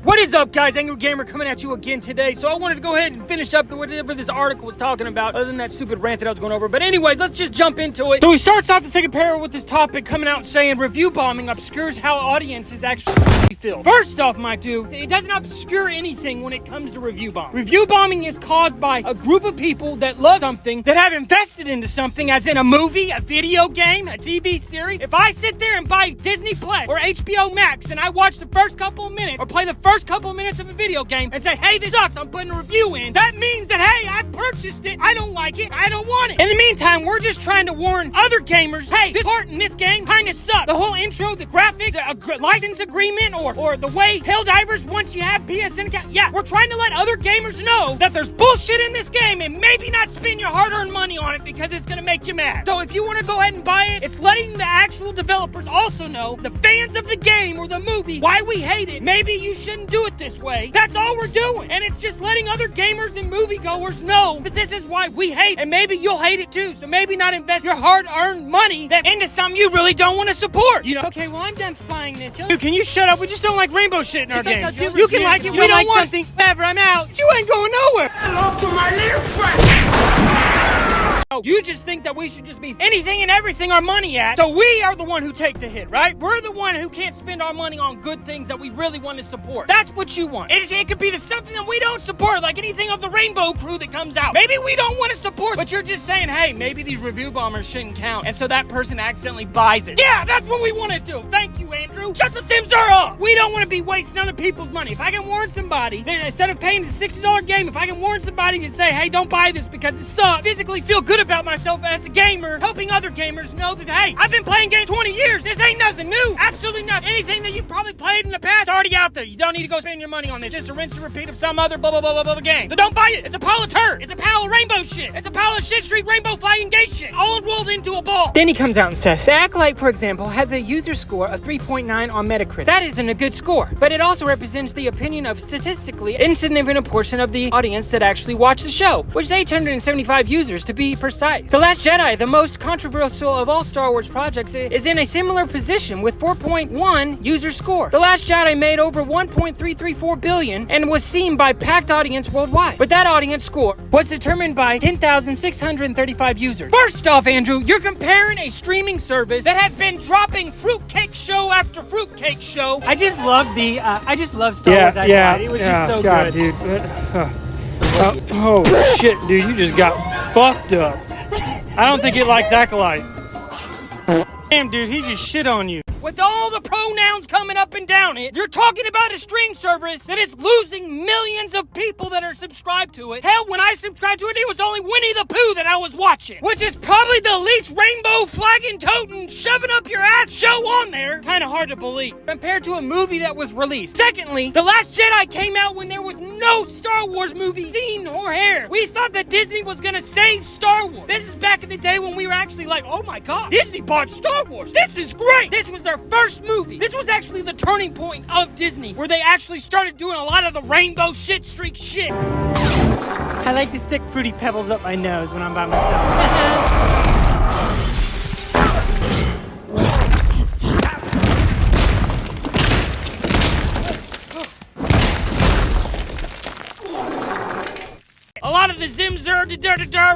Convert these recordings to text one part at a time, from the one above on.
What is up, guys? Angry Gamer coming at you again today. So I wanted to go ahead and finish up whatever this article was talking about, other than that stupid rant that I was going over. But anyways, let's just jump into it. So he starts off the second paragraph with this topic coming out saying review bombing obscures how audiences actually feel. First off, my dude, it doesn't obscure anything when it comes to review bombing. Review bombing is caused by a group of people that love something, that have invested into something, as in a movie, a video game, a TV series. If I sit there and buy Disney Plus or HBO Max and I watch the first couple of minutes or play the first couple of minutes of a video game and say, hey, this sucks, I'm putting a review in, that means that, hey, I purchased it, I don't like it, I don't want it. In the meantime, we're just trying to warn other gamers, hey, this part in this game kinda sucks. The whole intro, the graphics, the license agreement, or the way Helldivers, once you have PSN account, yeah, we're trying to let other gamers know that there's bullshit in this game and maybe not spend your hard-earned money on it because it's gonna make you mad. So if you wanna go ahead and buy it, it's letting the actual developers also know, the fans of the game or the movie, why we hate it. Maybe you shouldn't do it this way. That's all we're doing. And it's just letting other gamers and moviegoers know that this is why we hate it. And maybe you'll hate it too. So maybe not invest your hard-earned money into something you really don't want to support. You know? Okay, well, I'm done buying this. Dude, can you shut up? We just don't like rainbow shit in our game. You can like it, we don't like something. Whatever, I'm out. You ain't going nowhere. Hello to my little friend. You just think that we should just be anything and everything our money at, so we are the one who take the hit, right? We're the one who can't spend our money on good things that we really want to support. That's what you want. It could be something that we don't support, like anything of the Rainbow Crew that comes out. Maybe we don't want to support, but you're just saying, hey, maybe these review bombers shouldn't count, and so that person accidentally buys it. Yeah, that's what we want to do. Thank you, Andrew. Shut the Sims are up. We don't want to be wasting other people's money. If I can warn somebody, then instead of paying the $60 game, if I can warn somebody and say, hey, don't buy this because it sucks, physically feel good about myself as a gamer, helping other gamers know that, hey, I've been playing games 20 years. This ain't nothing new. Absolutely nothing. Anything that you've probably played in the past is already out there. You don't need to go spend your money on this. Just a rinse and repeat of some other blah, blah, blah, blah, blah game. So don't buy it. It's a pile of turd. It's a pile of rainbow shit. It's a pile of shit street rainbow flying gay shit. All rolled into a ball. Then he comes out and says, the Acolyte, for example, has a user score of 3.9 on Metacritic. That isn't a good score, but it also represents the opinion of statistically insignificant portion of the audience that actually watch the show, which is 875 users to be precise. The Last Jedi, the most controversial of all Star Wars projects, is in a similar position with 4.1 user score. The Last Jedi made over 1.334 billion and was seen by packed audience worldwide. But that audience score was determined by 10,635 users. First off, Andrew, you're comparing a streaming service that has been dropping fruitcake show after fruitcake show. I just love Star Wars. Yeah, it was just so God, good. Dude. Oh shit, dude, you just got fucked up. I don't think it likes Acolyte. Damn, dude, he just shit on you. With all the pronouns coming up and down it, you're talking about a stream service that is losing millions of people that are subscribed to it. Hell, when I subscribed to it, it was only Winnie the Pooh that I was watching, which is probably the least rainbow flagging toting shoving up your ass show on there. Kind of hard to believe compared to a movie that was released. Secondly, The Last Jedi came out when there was no Star Wars movie seen or hair. We thought that Disney was gonna save Star Wars. This is back in the day when we were actually like, oh my god, Disney bought Star Wars. This is great. This was their first movie. This was actually the turning point of Disney, where they actually started doing a lot of the rainbow shit streak shit. I like to stick Fruity Pebbles up my nose when I'm by myself. A lot of the Zimzer,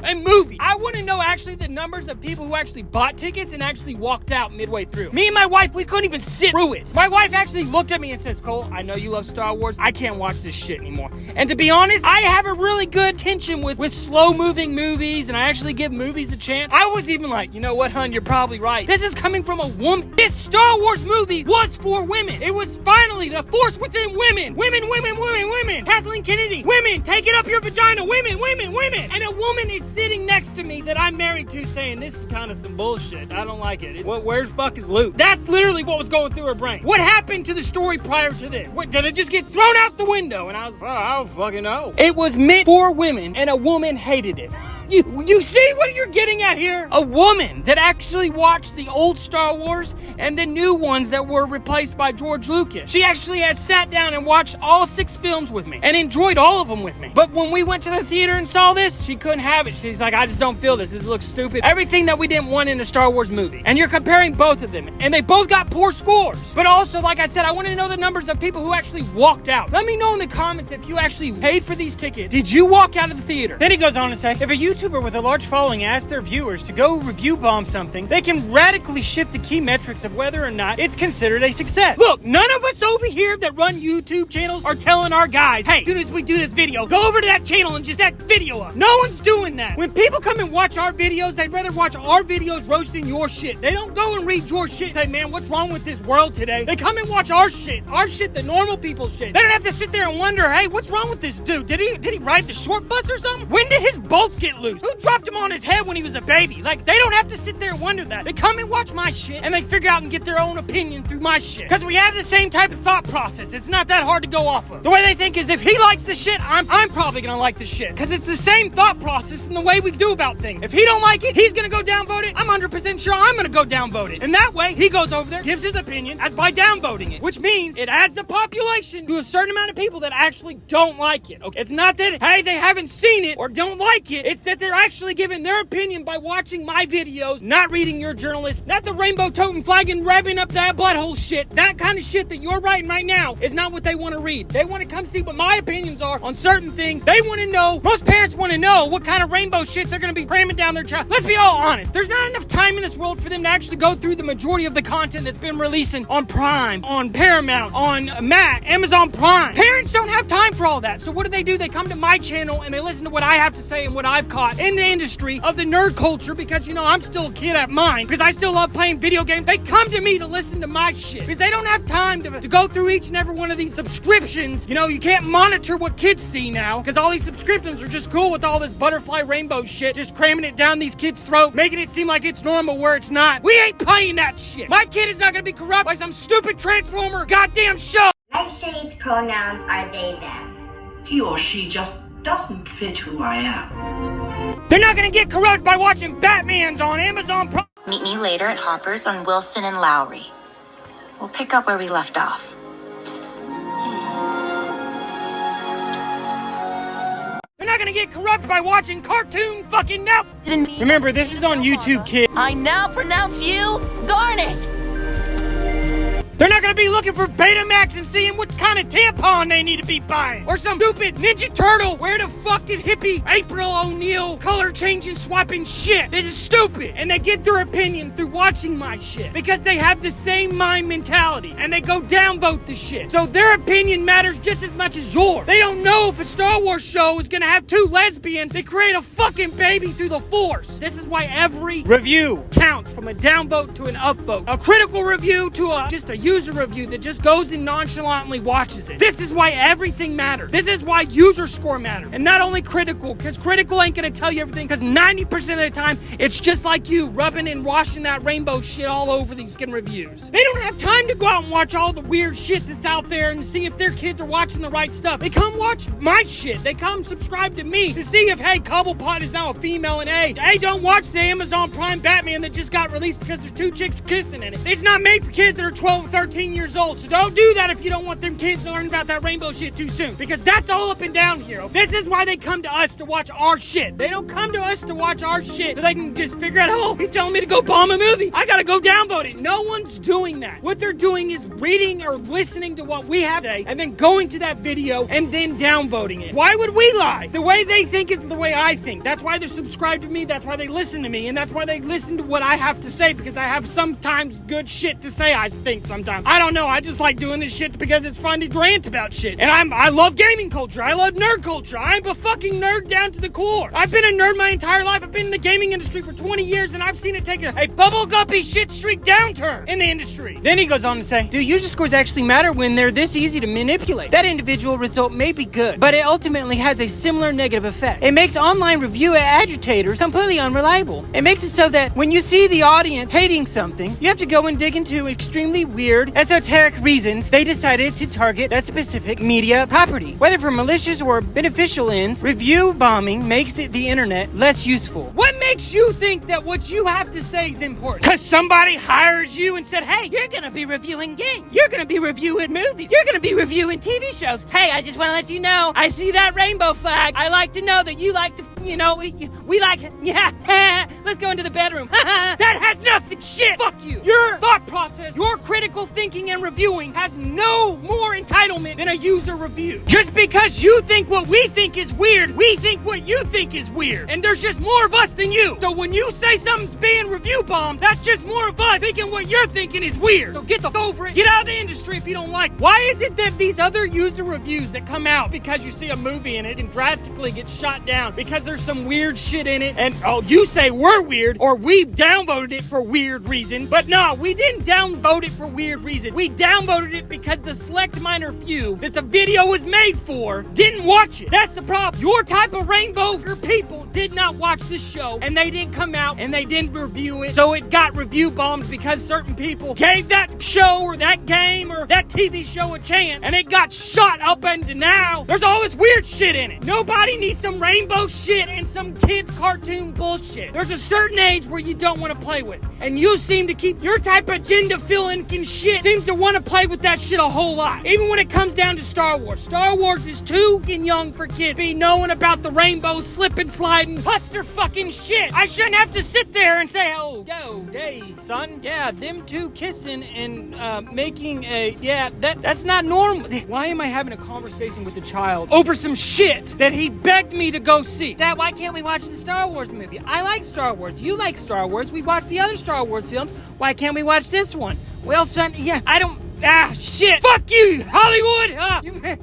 and movie. I want to know actually the numbers of people who actually bought tickets and actually walked out midway through. Me and my wife, we couldn't even sit through it. My wife actually looked at me and says, Cole, I know you love Star Wars. I can't watch this shit anymore. And to be honest, I have a really good tension with slow-moving movies, and I actually give movies a chance. I was even like, you know what, hun, you're probably right. This is coming from a woman. This Star Wars movie was for women. It was finally the force within women. Women, women, women, women. Kathleen Kennedy. Women, take it up your vagina. Women, women, women. And a woman is sitting next to me that I'm married to saying, this is kind of some bullshit. I don't like it. Where's fuck is Luke? That's literally what was going through her brain. What happened to the story prior to this? Did it just get thrown out the window? And I was, I don't fucking know. It was meant for women, and a woman hated it. You see what you're getting at here? A woman that actually watched the old Star Wars and the new ones that were replaced by George Lucas. She actually has sat down and watched all 6 films with me and enjoyed all of them with me. But when we went to the theater and saw this, she couldn't have it. She's like, I just don't feel this. This looks stupid. Everything that we didn't want in a Star Wars movie. And you're comparing both of them. And they both got poor scores. But also, like I said, I want to know the numbers of people who actually walked out. Let me know in the comments if you actually paid for these tickets. Did you walk out of the theater? Then he goes on to say, if a YouTuber with a large following asks their viewers to go review bomb something, they can radically shift the key metrics of whether or not it's considered a success. Look, none of us over here that run YouTube channels are telling our guys, hey, as soon as we do this video, go over to that channel and just that video up. No one's doing that. When people come and watch our videos, they'd rather watch our videos roasting your shit. They don't go and read your shit and say, man, what's wrong with this world today? They come and watch our shit, the normal people's shit. They don't have to sit there and wonder, hey, what's wrong with this dude? Did he ride the short bus or something? When did his bolts get loose? Who dropped him on his head when he was a baby? Like, they don't have to sit there and wonder that. They come and watch my shit and they figure out and get their own opinion through my shit. Because we have the same type of thought process. It's not that hard to go off of. The way they think is if he likes the shit, I'm probably gonna like the shit. Because it's the same thought process and the way we do about things. If he don't like it, he's gonna go downvote it. I'm 100% sure I'm gonna go downvote it. And that way, he goes over there, gives his opinion as by downvoting it. Which means it adds the population to a certain amount of people that actually don't like it. Okay? It's not that, hey, they haven't seen it or don't like it. It's that they're actually giving their opinion by watching my videos, not reading your journalists, not the rainbow toting flag and wrapping up that butthole shit. That kind of shit that you're writing right now is not what they want to read. They want to come see what my opinions are on certain things. They want to know, most parents want to know what kind of rainbow shit they're going to be cramming down their child. Let's be all honest. There's not enough time in this world for them to actually go through the majority of the content that's been releasing on Prime, on Paramount, on Mac, Amazon Prime. Parents don't have time for all that. So what do? They come to my channel and they listen to what I have to say and what I've caught in the industry of the nerd culture because, you know, I'm still a kid at mine because I still love playing video games. They come to me to listen to my shit because they don't have time to go through each and every one of these subscriptions. You know, you can't monitor what kids see now because all these subscriptions are just cool with all this butterfly rainbow shit, just cramming it down these kids' throat, making it seem like it's normal where it's not. We ain't playing that shit. My kid is not gonna be corrupt by some stupid Transformer goddamn show. Nightshade's pronouns are they, them. He or she just doesn't fit who I am. They're not gonna get corrupted by watching Batman's on Amazon Prime. Meet me later at Hopper's on Wilson and Lowry. We'll pick up where we left off. They're not gonna get corrupted by watching Cartoon fucking Network. Remember, this is on YouTube, kid. I now pronounce you Garnet! They're not gonna be looking for Betamax and seeing what kind of tampon they need to be buying. Or some stupid Ninja Turtle. Where the fuck did hippie April O'Neil color changing swapping shit? This is stupid. And they get their opinion through watching my shit. Because they have the same mind mentality. And they go downvote the shit. So their opinion matters just as much as yours. They don't know if a Star Wars show is gonna have 2 lesbians that create a fucking baby through the Force. This is why every review counts from a downvote to an upvote. A critical review to just a user review that just goes and nonchalantly watches it. This is why everything matters. This is why user score matters. And not only critical, because critical ain't gonna tell you everything, because 90% of the time, it's just like you rubbing and washing that rainbow shit all over these fucking reviews. They don't have time to go out and watch all the weird shit that's out there and see if their kids are watching the right stuff. They come watch my shit. They come subscribe to me to see if, hey, Cobblepot is now a female and hey, don't watch the Amazon Prime Batman that just got released because there's 2 chicks kissing in it. It's not made for kids that are 12 or 13 years old, so don't do that if you don't want them kids to learn about that rainbow shit too soon, because that's all up and down here. This is why they come to us to watch our shit. They don't come to us to watch our shit so they can just figure out, oh, he's telling me to go bomb a movie, I gotta go downvote it. No one's doing that. What they're doing is reading or listening to what we have to say and then going to that video and then downvoting it. Why would we lie? The way they think is the way I think. That's why they're subscribed to me, that's why they listen to me, and that's why they listen to what I have to say, because I have sometimes good shit to say, I think sometimes. I don't know, I just like doing this shit because it's fun to rant about shit. And I love gaming culture, I love nerd culture, I'm a fucking nerd down to the core. I've been a nerd my entire life, I've been in the gaming industry for 20 years and I've seen it take a bubbleguppy shit streak downturn in the industry. Then he goes on to say, do user scores actually matter when they're this easy to manipulate? That individual result may be good, but it ultimately has a similar negative effect. It makes online review agitators completely unreliable. It makes it so that when you see the audience hating something, you have to go and dig into extremely weird weird, esoteric reasons, they decided to target that specific media property. Whether for malicious or beneficial ends, review bombing makes the internet less useful. What makes you think that what you have to say is important? Because somebody hired you and said, hey, you're gonna be reviewing games. You're gonna be reviewing movies. You're gonna be reviewing TV shows. Hey, I just want to let you know, I see that rainbow flag. I like to know that you like to, we like, yeah, let's go into the bedroom. That has nothing, shit, fuck you. Your thought process, your critical thinking and reviewing has no more entitlement than a user review. Just because you think what we think is weird, we think what you think is weird. And there's just more of us than you. So when you say something's being review bombed, that's just more of us thinking what you're thinking is weird. So get the over it. Get out of the industry if you don't like it. Why is it that these other user reviews that come out because you see a movie in it and drastically get shot down because there's some weird shit in it and you say we're weird or we downvoted it for weird reasons, but no, we didn't downvote it for weird reasons. We downvoted it because the select minor few that the video was made for didn't watch it. That's the problem. Your type of rainbow for people did not watch the show and they didn't come out and they didn't review it, so it got review bombed because certain people gave that show or that game or that TV show a chance and it got shot up, and now there's all this weird shit in it. Nobody needs some rainbow shit and some kids cartoon bullshit. There's a certain age where you don't want to play with, and you seem to keep your type of agenda filling shit seems to want to play with that shit a whole lot. Even when it comes down to Star Wars. Star Wars is too young for kids be knowing about the rainbow slipping, sliding, cluster fucking shit. I shouldn't have to sit there and say, oh, yo, hey, son, yeah, them two kissing and making a, yeah, that's not normal. Why am I having a conversation with the child over some shit that he begged me to go see? Dad, why can't we watch the Star Wars movie? I like Star Wars. You like Star Wars. We watched the other Star Wars films. Why can't we watch this one? Well, son, yeah, I don't, shit. Fuck you, Hollywood.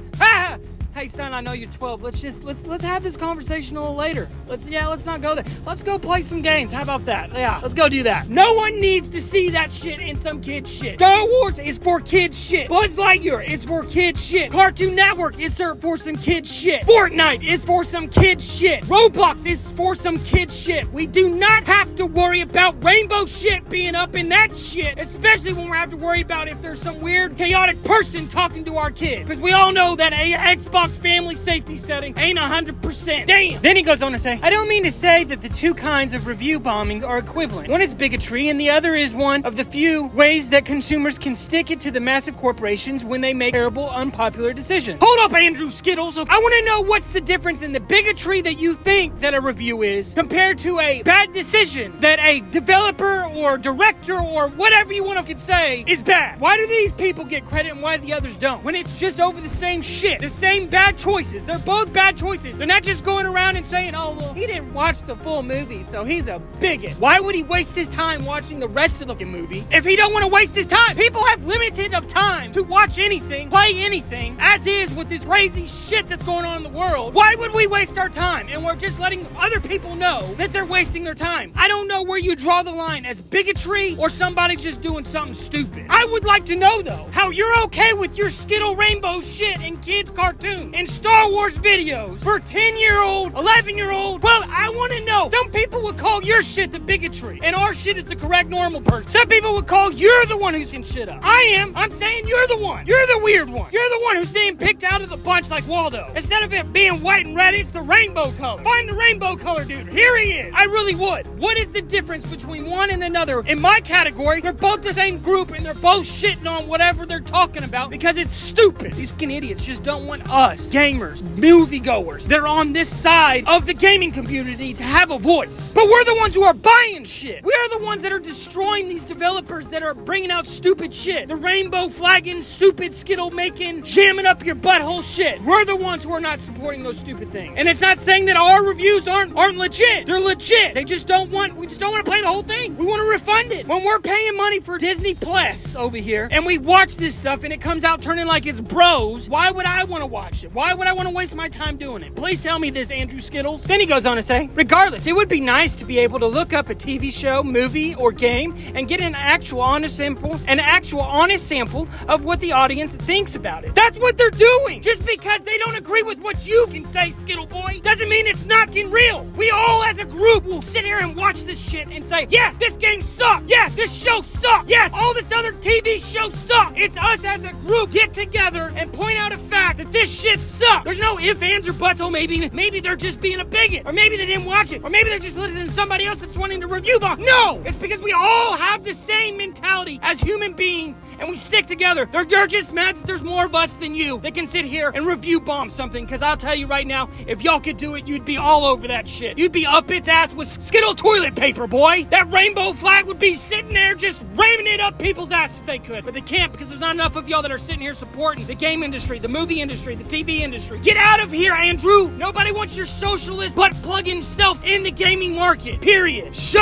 Hey, son, I know you're 12. Let's have this conversation a little later. Let's not go there. Let's go play some games. How about that? Yeah, let's go do that. No one needs to see that shit in some kid shit. Star Wars is for kid shit. Buzz Lightyear is for kid shit. Cartoon Network is for some kid shit. Fortnite is for some kid shit. Roblox is for some kid shit. We do not have to worry about rainbow shit being up in that shit, especially when we have to worry about if there's some weird, chaotic person talking to our kid. Because we all know that Xbox family safety setting ain't 100%. Damn! Then he goes on to say, I don't mean to say that the two kinds of review bombing are equivalent. One is bigotry and the other is one of the few ways that consumers can stick it to the massive corporations when they make terrible, unpopular decisions. Hold up, Andrew Skittles. I want to know what's the difference in the bigotry that you think that a review is compared to a bad decision that a developer or director or whatever you want to say is bad. Why do these people get credit and why the others don't? When it's just over the same shit, the same bad choices. They're both bad choices. They're not just going around and saying, oh, well, he didn't watch the full movie, so he's a bigot. Why would he waste his time watching the rest of the movie if he don't want to waste his time? People have limited of time to watch anything, play anything, as is with this crazy shit that's going on in the world. Why would we waste our time? And we're just letting other people know that they're wasting their time. I don't know where you draw the line as bigotry or somebody just doing something stupid. I would like to know, though, how you're okay with your Skittle rainbow shit and kids cartoons and Star Wars videos for 10-year-old, 11-year-old. Well, I want to know. Some people would call your shit the bigotry, and our shit is the correct normal person. Some people would call you're the one who's in shit up. I am. I'm saying you're the one. You're the weird one. You're the one who's being picked out of the bunch like Waldo. Instead of it being white and red, it's the rainbow color. Find the rainbow color dude. Here he is. I really would. What is the difference between one and another? In my category, they're both the same group, and they're both shitting on whatever they're talking about because it's stupid. These fucking idiots just don't want us, gamers, moviegoers, they're on this side of the gaming community to have a voice. But we're the ones who are buying shit. We're the ones that are destroying these developers that are bringing out stupid shit. The rainbow flagging, stupid Skittle making, jamming up your butthole shit. We're the ones who are not supporting those stupid things. And it's not saying that our reviews aren't legit. They're legit. We just don't want to play the whole thing. We want to refund it. When we're paying money for Disney Plus over here and we watch this stuff and it comes out turning like it's bros, why would I want to watch it? it. Why would I want to waste my time doing it? Please tell me this, Andrew Skittles. Then he goes on to say, regardless, it would be nice to be able to look up a TV show, movie, or game and get an actual honest sample of what the audience thinks about it. That's what they're doing. Just because they don't agree with what you can say, Skittle Boy, doesn't mean it's not getting real. We all as a group will sit here and watch this shit and say, yes, this game sucks. Yes, this show sucks. Yes, all this other TV show sucks. It's us as a group get together and point out a fact that this shit sucks. There's no ifs, ands, or buts. Oh, maybe they're just being a bigot. Or maybe they didn't watch it. Or maybe they're just listening to somebody else that's wanting to review bomb. No! It's because we all have the same mentality as human beings and we stick together. They're just mad that there's more of us than you that can sit here and review bomb something. Because I'll tell you right now, if y'all could do it, you'd be all over that shit. You'd be up its ass with Skittle toilet paper, boy. That rainbow flag would be sitting there just ramming it up people's ass if they could. But they can't because there's not enough of y'all that are sitting here supporting the game industry, the movie industry, the TV industry. Get out of here, Andrew. Nobody wants your socialist butt-plugging self in the gaming market. Period. Shut